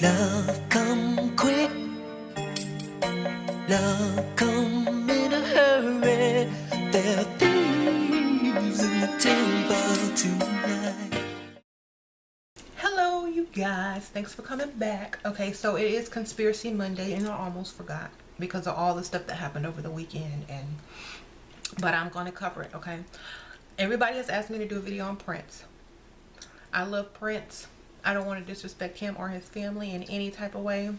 Love come quick, love come in a hurry. There are thieves in the temple tonight. Hello you guys, thanks for coming back. Okay, so it is Conspiracy Monday and I almost forgot because of all the stuff that happened over the weekend, but I'm going to cover it. Okay, everybody has asked me to do a video on Prince. I love Prince. I don't want to disrespect him or his family in any type of way,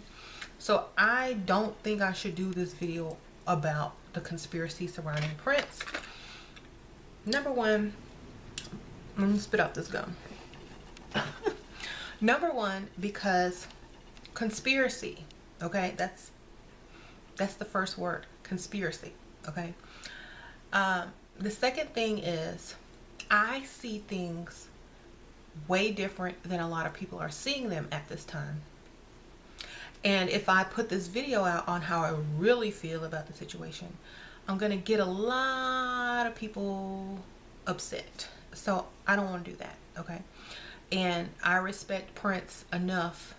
so I don't think I should do this video about the conspiracy surrounding Prince. Number one, let me spit out this gum. Number one, because conspiracy, okay, that's the first word, conspiracy. Okay, the second thing is I see things way different than a lot of people are seeing them at this time. And if I put this video out on how I really feel about the situation, I'm gonna get a lot of people upset. So I don't want to do that. Okay, and I respect Prince enough,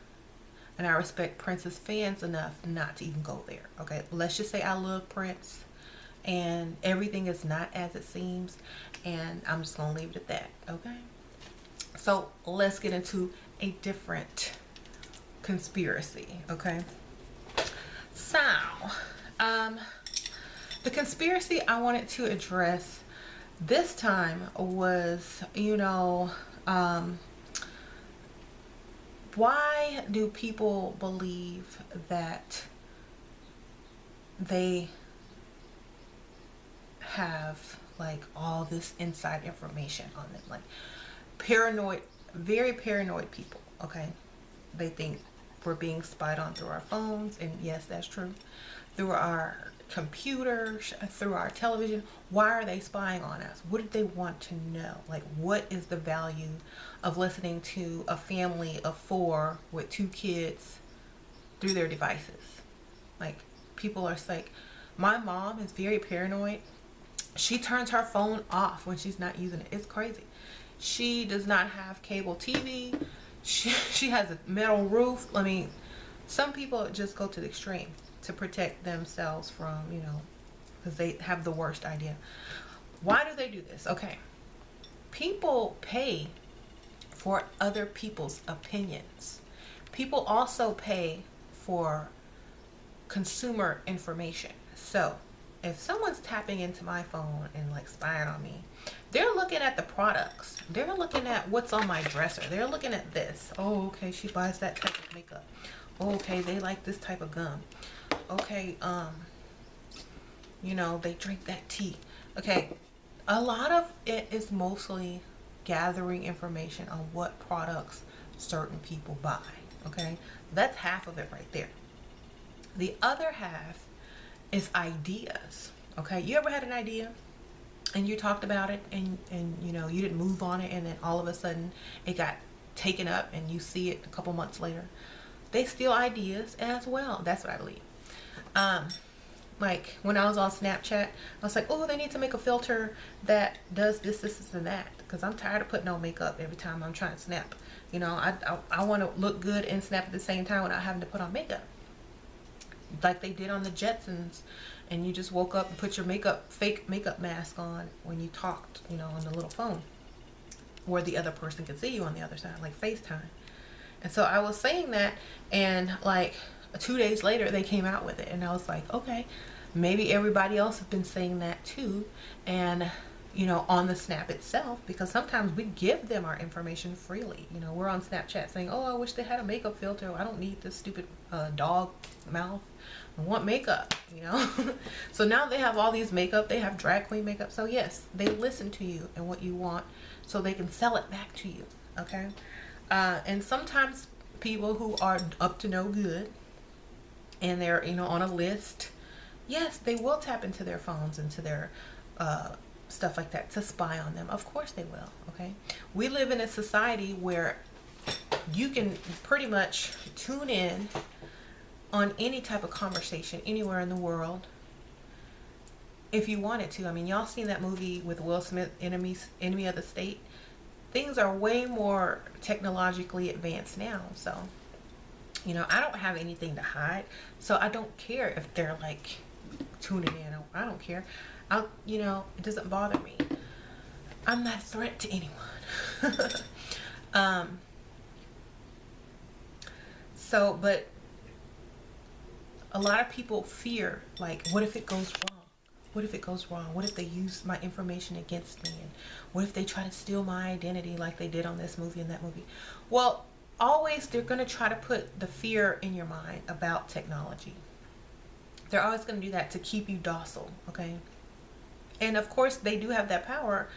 and I respect Prince's fans enough not to even go there. Okay, let's just say I love Prince and everything is not as it seems, and I'm just gonna leave it at that. Okay, so let's get into a different conspiracy. Okay, so the conspiracy I wanted to address this time was, why do people believe that they have like all this inside information on them? Like paranoid, very paranoid people. Okay, they think we're being spied on through our phones, and yes, that's true, through our computers, through our television. Why are they spying on us? What did they want to know? Like, what is the value of listening to a family of 4 with 2 kids through their devices? Like, people are like, my mom is very paranoid. She turns her phone off when she's not using it. It's crazy. She does not have cable TV. She has a metal roof. I mean, some people just go to the extreme to protect themselves from, because they have the worst idea. Why do they do this? Okay, people pay for other people's opinions. People also pay for consumer information. So if someone's tapping into my phone and like spying on me, they're looking at the products, they're looking at what's on my dresser, they're looking at this. Oh, okay, she buys that type of makeup. Oh, okay, they like this type of gum. Okay, they drink that tea. Okay, a lot of it is mostly gathering information on what products certain people buy. Okay, that's half of it right there. The other half is ideas. Okay, you ever had an idea and you talked about it, and you didn't move on it, and then all of a sudden it got taken up and you see it a couple months later? They steal ideas as well. That's what I believe. Like when I was on Snapchat, I was like, oh, they need to make a filter that does this, and that, because I'm tired of putting on makeup every time I'm trying to snap. I want to look good and snap at the same time without having to put on makeup, like they did on the Jetsons, and you just woke up and put your fake makeup mask on when you talked, on the little phone where the other person could see you on the other side, like FaceTime. And so I was saying that, and like 2 days later they came out with it, and I was like, okay, maybe everybody else has been saying that too. And on the Snap itself, because sometimes we give them our information freely. We're on Snapchat saying, oh, I wish they had a makeup filter, I don't need this stupid dog mouth, I want makeup. So now they have all these makeup, they have drag queen makeup. So yes, they listen to you and what you want, so they can sell it back to you. Okay, and sometimes people who are up to no good and they're on a list, yes, they will tap into their phones, into their stuff like that, to spy on them. Of course they will. Okay, we live in a society where you can pretty much tune in on any type of conversation anywhere in the world if you wanted to. I mean, y'all seen that movie with Will Smith, Enemy of the State? Things are way more technologically advanced now. So You know, I don't have anything to hide, so I don't care if they're like tuning in. I don't care. You know, it doesn't bother me. I'm not a threat to anyone. But a lot of people fear, like, what if it goes wrong? What if it goes wrong? What if they use my information against me? And what if they try to steal my identity like they did on this movie and that movie? Well, always they're going to try to put the fear in your mind about technology. They're always going to do that to keep you docile, okay? And of course, they do have that power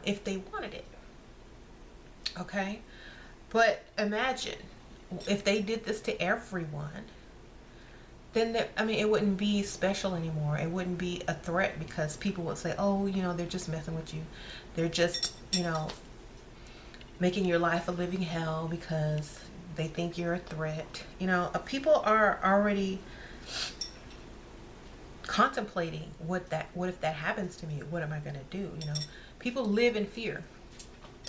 if they wanted it, okay? But imagine if they did this to everyone, then it wouldn't be special anymore. It wouldn't be a threat, because people would say, oh, you know, they're just messing with you. They're just, you know, making your life a living hell because they think you're a threat. You know, people are already contemplating what if that happens to me? What am I going to do? You know, people live in fear.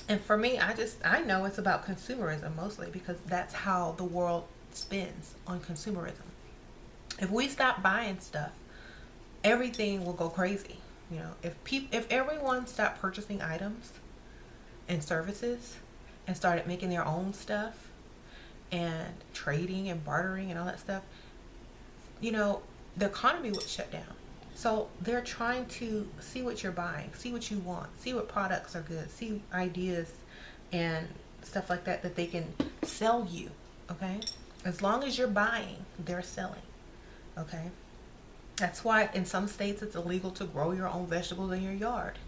And for me, I know it's about consumerism mostly, because that's how the world spins, on consumerism. If we stop buying stuff, everything will go crazy. You know, if everyone stopped purchasing items and services and started making their own stuff and trading and bartering and all that stuff, you know, the economy would shut down. So they're trying to see what you're buying, see what you want, see what products are good, see ideas and stuff like that that they can sell you, okay? As long as you're buying, they're selling, okay? That's why in some states it's illegal to grow your own vegetables in your yard.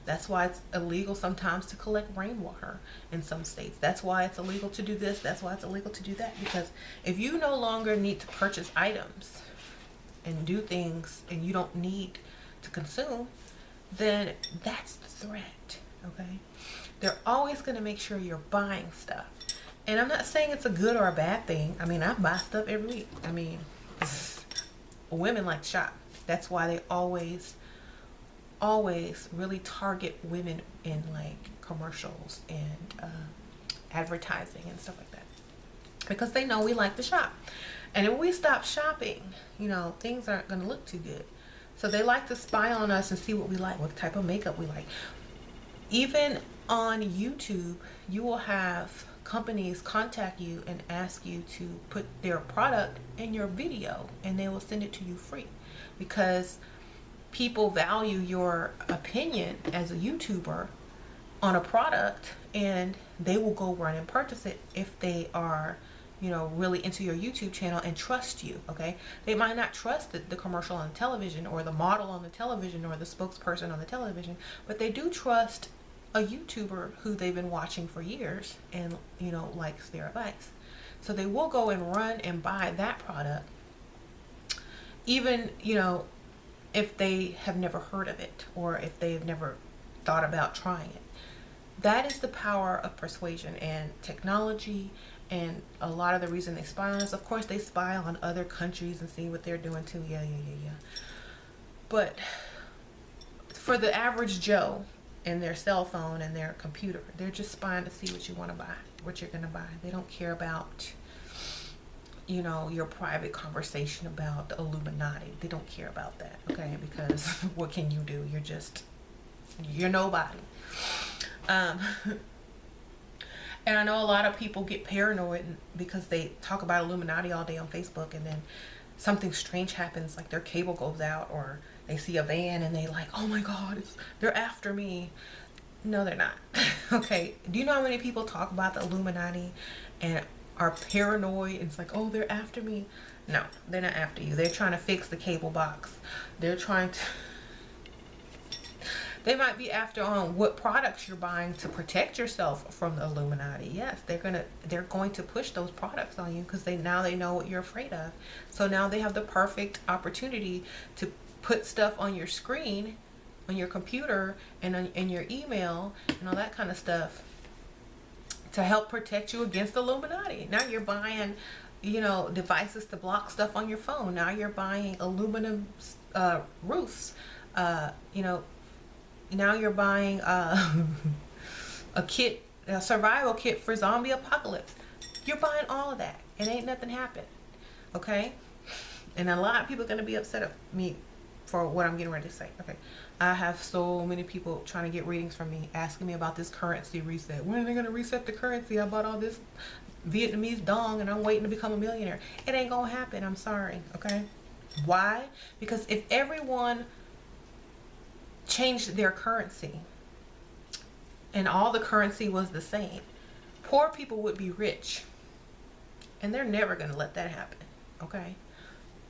That's why it's illegal sometimes to collect rainwater in some states. That's why it's illegal to do this. That's why it's illegal to do that. Because if you no longer need to purchase items and do things and you don't need to consume, then that's the threat, okay? They're always going to make sure you're buying stuff. And I'm not saying it's a good or a bad thing. I mean, I buy stuff every week. I mean, women like to shop. That's why they always really target women in like commercials and advertising and stuff like that, because they know we like to shop. And if we stop shopping, you know, things aren't going to look too good. So they like to spy on us and see what we like, what type of makeup we like. Even on YouTube, you will have companies contact you and ask you to put their product in your video, and they will send it to you free, because people value your opinion as a YouTuber on a product, and they will go run and purchase it if they are, you know, really into your YouTube channel and trust you, okay? They might not trust the commercial on television or the model on the television or the spokesperson on the television, but they do trust a YouTuber who they've been watching for years and, you know, likes their advice. So they will go and run and buy that product, even, you know, if they have never heard of it or if they've never thought about trying it. That is the power of persuasion and technology, and a lot of the reason they spy on us. Of course, they spy on other countries and see what they're doing too. Yeah. But for the average Joe and their cell phone and their computer, they're just spying to see what you want to buy, what you're going to buy. They don't care about, you know, your private conversation about the Illuminati. They don't care about that, okay? Because what can you do? You're nobody. And I know a lot of people get paranoid because they talk about Illuminati all day on Facebook, and then something strange happens, like their cable goes out, or they see a van and they like, oh my God, they're after me. No, they're not. Okay, do you know how many people talk about the Illuminati and are paranoid? It's like, oh, they're after me. No, they're not after you. They're trying to fix the cable box. They're trying to they might be after on what products you're buying to protect yourself from the Illuminati. Yes, they're going to push those products on you because they know what you're afraid of. So now they have the perfect opportunity to put stuff on your screen, on your computer, and in your email and all that kind of stuff to help protect you against the Illuminati. Now you're buying, you know, devices to block stuff on your phone. Now you're buying aluminum roofs, you know. Now you're buying a survival kit for zombie apocalypse. You're buying all of that and ain't nothing happened. Okay? And a lot of people are going to be upset at me for what I'm getting ready to say. Okay. I have so many people trying to get readings from me, asking me about this currency reset. When are they going to reset the currency? I bought all this Vietnamese dong and I'm waiting to become a millionaire. It ain't going to happen. I'm sorry. Okay. Why? Because if everyone changed their currency and all the currency was the same, poor people would be rich. And they're never going to let that happen. Okay.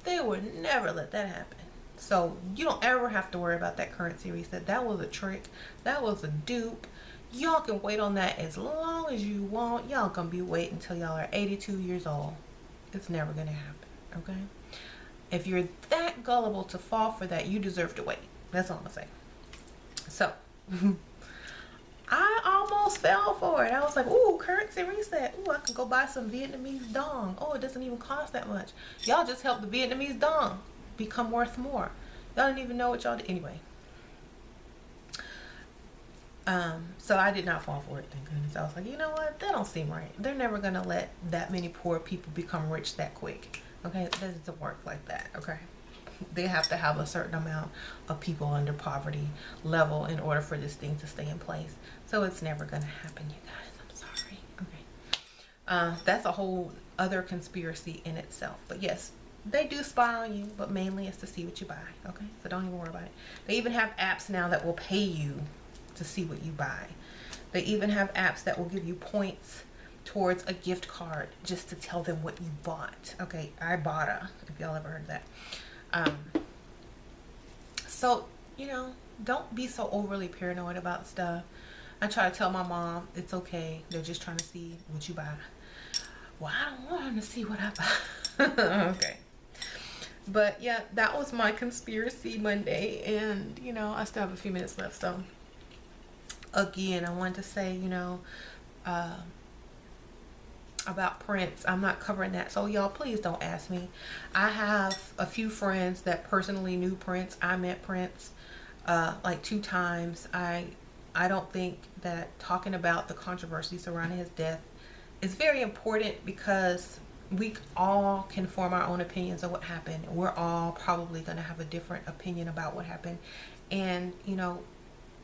They would never let that happen. So you don't ever have to worry about that currency reset. That was a trick. That was a dupe. Y'all can wait on that as long as you want. Y'all gonna be waiting until y'all are 82 years old. It's never gonna happen. Okay? If you're that gullible to fall for that, you deserve to wait. That's all I'm gonna say. So I almost fell for it. I was like, ooh, currency reset. Ooh, I can go buy some Vietnamese dong. Oh, it doesn't even cost that much. Y'all just helped the Vietnamese dong become worth more. Y'all didn't even know what y'all did. Anyway. So I did not fall for it, thank goodness. I was like, you know what? That don't seem right. They're never going to let that many poor people become rich that quick. Okay? It doesn't work like that. Okay? They have to have a certain amount of people under poverty level in order for this thing to stay in place. So it's never going to happen, you guys. I'm sorry. Okay. That's a whole other conspiracy in itself. But yes, they do spy on you, but mainly it's to see what you buy. Okay? So don't even worry about it. They even have apps now that will pay you to see what you buy. They even have apps that will give you points towards a gift card just to tell them what you bought. Okay, Ibotta, if y'all ever heard of that. So, you know, don't be so overly paranoid about stuff. I try to tell my mom, it's okay. They're just trying to see what you buy. Well, I don't want them to see what I buy. Okay. But yeah, that was my Conspiracy Monday. And, you know, I still have a few minutes left. So, again, I wanted to say, you know, about Prince. I'm not covering that, so y'all please don't ask me. I have a few friends that personally knew Prince. I met Prince like 2 times. I don't think that talking about the controversy surrounding his death is very important, because we all can form our own opinions of what happened. We're all probably going to have a different opinion about what happened. And you know,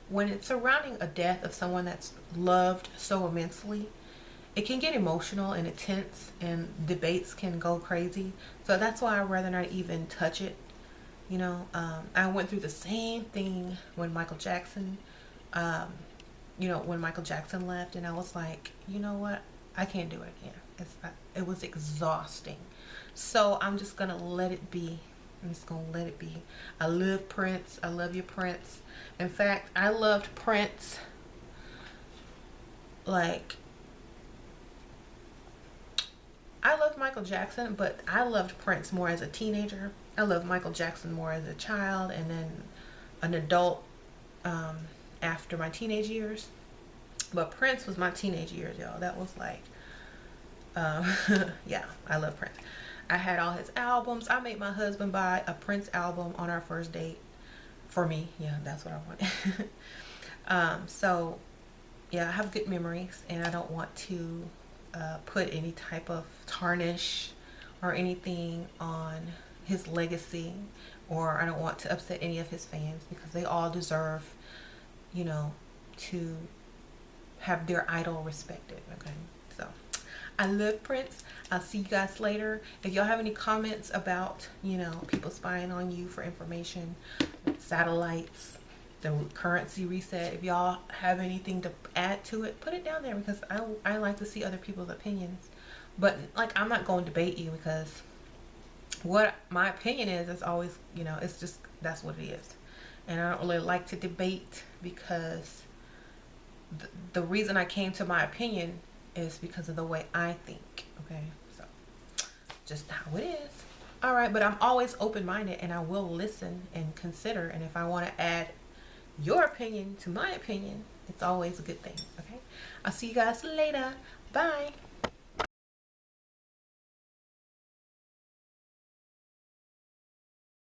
when it's surrounding a death of someone that's loved so immensely, it can get emotional and intense, and debates can go crazy. So that's why I'd rather not even touch it. You know, I went through the same thing when Michael Jackson, you know, when Michael Jackson left, and I was like, you know what? I can't do it again. It was exhausting. So I'm just going to let it be. I'm just going to let it be. I love Prince. I love you, Prince. In fact, I loved Prince like, I loved Michael Jackson, but I loved Prince more as a teenager. I loved Michael Jackson more as a child, and then an adult after my teenage years. But Prince was my teenage years, y'all. That was like, yeah, I love Prince. I had all his albums. I made my husband buy a Prince album on our first date for me. Yeah, that's what I wanted. So, yeah, I have good memories, and I don't want to put any type of tarnish or anything on his legacy, or I don't want to upset any of his fans, because they all deserve, you know, to have their idol respected. Okay, so I love Prince. I'll see you guys later. If y'all have any comments about, you know, people spying on you for information, satellites, the currency reset, if y'all have anything to add to it, put it down there, because I like to see other people's opinions. But like, I'm not going to debate you, because what my opinion is always, you know, it's just, that's what it is. And I don't really like to debate, because the reason I came to my opinion is because of the way I think. Okay, so just how it is. All right, but I'm always open-minded, and I will listen and consider, and if I want to add your opinion to my opinion, it's always a good thing. Okay, I'll see you guys later. Bye.